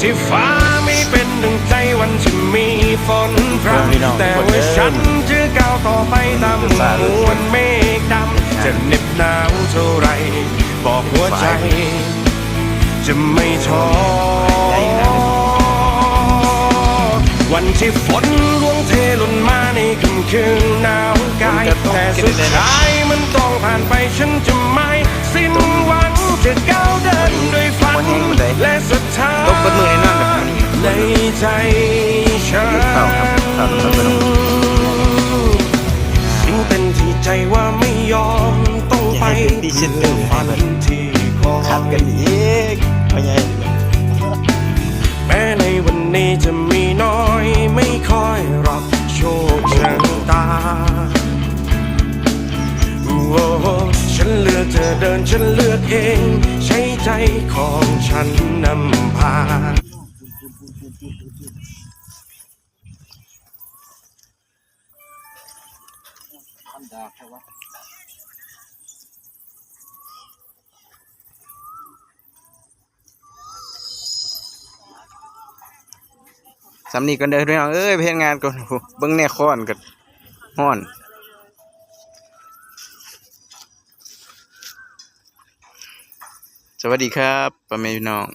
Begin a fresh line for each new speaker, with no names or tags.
ที่ฟ้าไม่เป็นดังใจวันที่มีฝนพรำแต่ว่าฉันจะก้าวต่อไปตามมวลเมฆดำจะเหน็บหนาวเท่าไรบอกหัวใจจะไม่ท้อวันที่ฝนร่วงเทหล่นมาในค่ำคืนหนาวกายแต่สุดท้ายมันต้องผ่านไปฉันจะไม่สิ้นหวังจะก้าวเดินด้วยฝันและศรัทธาในใจฉันยิ่งเป็นที่ใจว่าไม่ยอมต้องไปฝันที่ขอขัดกันอีกแม้ในวันนี้จะมีน้อยไม่ค่อยรับโชคชะตาฉันเลือกเธอเดินฉันเลือกเองใช้ใจของฉันนำพา
สำนีกันเด้อพี่น้องเอ้ยเพลงงานก่อนเบิ้งแน่ค้อนกันฮ้อนสวัสดีครับพ่อแม่พี่น้อง